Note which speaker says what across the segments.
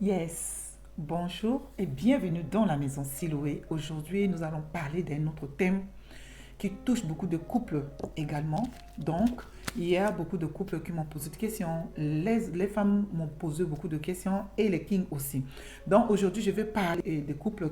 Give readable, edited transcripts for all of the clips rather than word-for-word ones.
Speaker 1: Yes, bonjour et bienvenue dans la maison Siloué. Aujourd'hui, nous allons parler d'un autre thème qui touche beaucoup de couples également. Donc, il y a beaucoup de couples qui m'ont posé des questions. Les femmes m'ont posé beaucoup de questions et les kings aussi. Donc, aujourd'hui, je vais parler des couples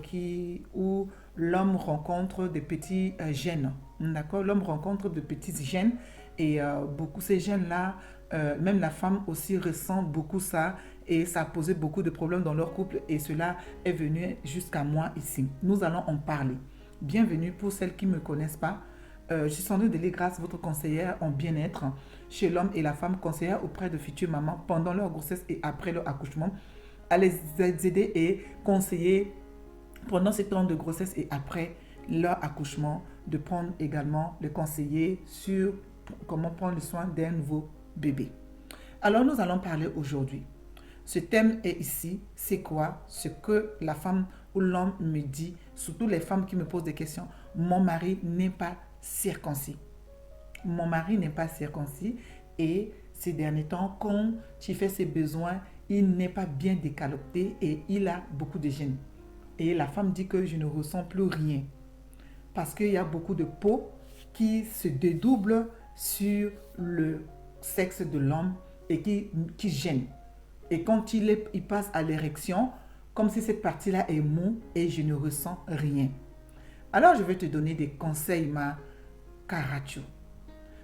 Speaker 1: où l'homme rencontre des petits gènes. D'accord? L'homme rencontre de petits gènes et beaucoup ces gènes-là, même la femme aussi ressent beaucoup ça et ça a posé beaucoup de problèmes dans leur couple et cela est venu jusqu'à moi ici. Nous allons en parler. Bienvenue pour celles qui ne me connaissent pas. Je suis Sandrine Delégrace, votre conseillère en bien-être chez l'homme et la femme, conseillère auprès de futures mamans pendant leur grossesse et après leur accouchement, à les aider et conseiller pendant ces temps de grossesse et après leur accouchement, de prendre également les conseiller sur comment prendre le soin d'un nouveau bébé. Alors nous allons parler aujourd'hui. Ce thème est ici, c'est quoi? Ce que la femme ou l'homme me dit, surtout les femmes qui me posent des questions. Mon mari n'est pas circoncis. Mon mari n'est pas circoncis et ces derniers temps, quand il fait ses besoins, il n'est pas bien décaloté et il a beaucoup de gêne. Et la femme dit que je ne ressens plus rien parce qu'il y a beaucoup de peau qui se dédouble sur le sexe de l'homme et qui gêne. Et quand il passe à l'érection, comme si cette partie-là est mou et je ne ressens rien. Alors, je vais te donner des conseils, ma Karacho.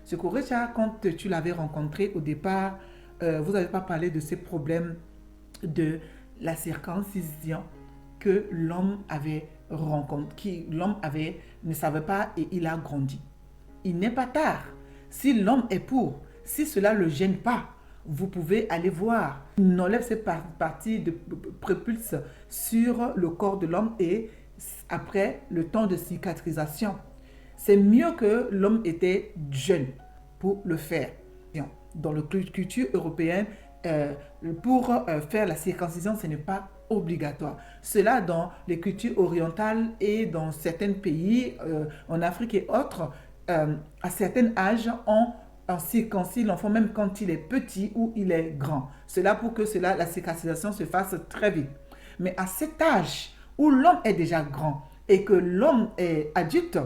Speaker 1: Ce Korecha, quand tu l'avais rencontré au départ, vous n'avez pas parlé de ces problèmes de la circoncision que l'homme avait rencontré, ne savait pas et il a grandi. Il n'est pas tard. Si l'homme est pour, si cela ne le gêne pas, vous pouvez aller voir. On enlève cette partie de prépulse sur le corps de l'homme et après le temps de cicatrisation. C'est mieux que l'homme était jeune pour le faire. Dans la culture européenne, pour faire la circoncision, ce n'est pas obligatoire. Cela dans les cultures orientales et dans certains pays, en Afrique et autres, à certain âge, on circoncis l'enfant même quand il est petit ou il est grand. Cela pour que la circoncisation se fasse très vite. Mais à cet âge où l'homme est déjà grand et que l'homme est adulte,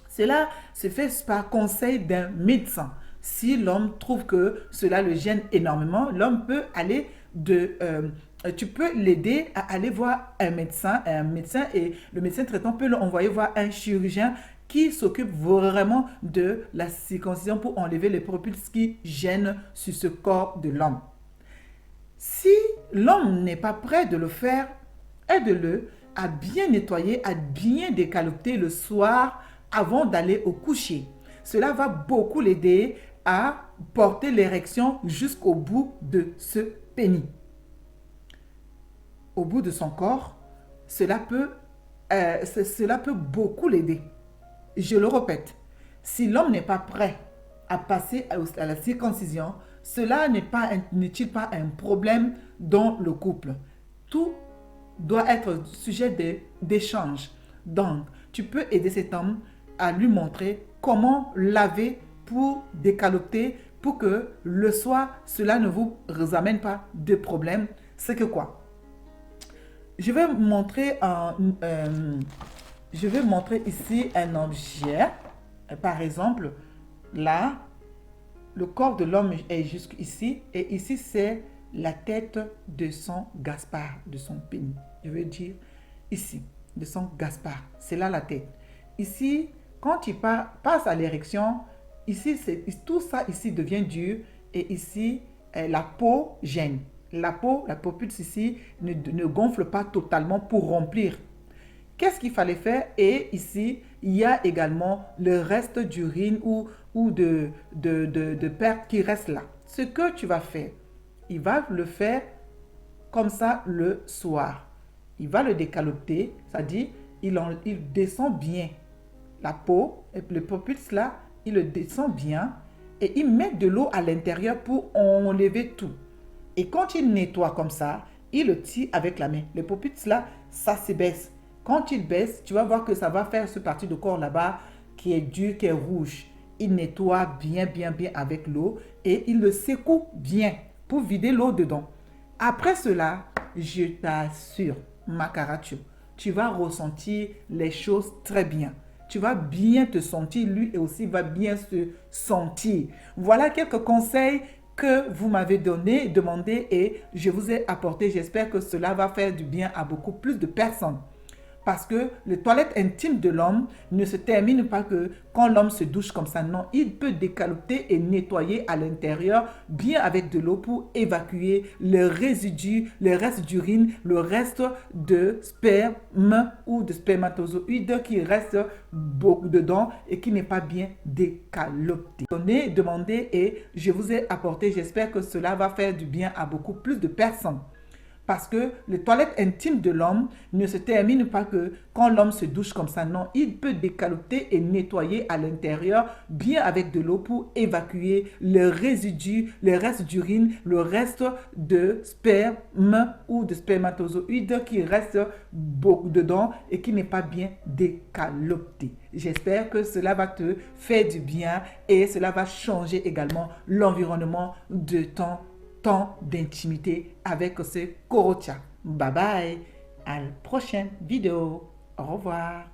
Speaker 1: cela se fait par conseil d'un médecin. Si l'homme trouve que cela le gêne énormément, l'homme peut aller tu peux l'aider à aller voir un médecin et le médecin traitant peut l'envoyer voir un chirurgien qui s'occupe vraiment de la circoncision pour enlever les prépuces qui gênent sur ce corps de l'homme. Si l'homme n'est pas prêt de le faire, aide-le à bien nettoyer, à bien décaloter le soir avant d'aller au coucher. Cela va beaucoup l'aider à porter l'érection jusqu'au bout de ce pénis. Au bout de son corps, cela peut beaucoup l'aider. Je le répète, si l'homme n'est pas prêt à passer à la circoncision, cela n'est-il pas un problème dans le couple? Tout doit être sujet d'échange. Donc, tu peux aider cet homme à lui montrer comment laver pour décaloter, pour que le soir, cela ne vous amène pas de problème. C'est que quoi? Je vais montrer ici un objet. Par exemple, là, le corps de l'homme est jusqu'ici et ici, c'est la tête de son Gaspard, de son pénis. Je veux dire ici, de son Gaspard. C'est là la tête. Ici, quand il passe à l'érection, ici, tout ça ici devient dur et ici, la peau gêne. La peau pulse ici ne gonfle pas totalement pour remplir. Qu'est-ce qu'il fallait faire? Et ici, il y a également le reste d'urine ou de perte qui reste là. Ce que tu vas faire, il va le faire comme ça le soir. Il va le décaloter, c'est-à-dire il descend bien la peau, et le prépuce là, il le descend bien et il met de l'eau à l'intérieur pour enlever tout. Et quand il nettoie comme ça, il le tire avec la main. Le prépuce là, ça se baisse. Quand il baisse, tu vas voir que ça va faire ce partie de corps là-bas qui est dur, qui est rouge. Il nettoie bien avec l'eau et il le secoue bien pour vider l'eau dedans. Après cela, je t'assure, Makaracho, tu vas ressentir les choses très bien. Tu vas bien te sentir, lui aussi va bien se sentir. Voilà quelques conseils que vous m'avez demandé et je vous ai apporté. J'espère que cela va faire du bien à beaucoup plus de personnes. Parce que les toilettes intimes de l'homme ne se terminent pas que quand l'homme se douche comme ça. Non, il peut décaloter et nettoyer à l'intérieur bien avec de l'eau pour évacuer les résidus, les restes d'urine, le reste de sperme ou de spermatozoïdes qui reste beaucoup dedans et qui n'est pas bien décaloté. Demandez et je vous ai apporté. J'espère que cela va faire du bien à beaucoup plus de personnes. Parce que les toilettes intimes de l'homme ne se terminent pas que quand l'homme se douche comme ça. Non, il peut décaloter et nettoyer à l'intérieur bien avec de l'eau pour évacuer les résidus, les restes d'urine, le reste de sperme ou de spermatozoïdes qui reste beaucoup dedans et qui n'est pas bien décaloté. J'espère que cela va te faire du bien et cela va changer également l'environnement de ton temps d'intimité avec ce Korocha. Bye bye, à la prochaine vidéo. Au revoir.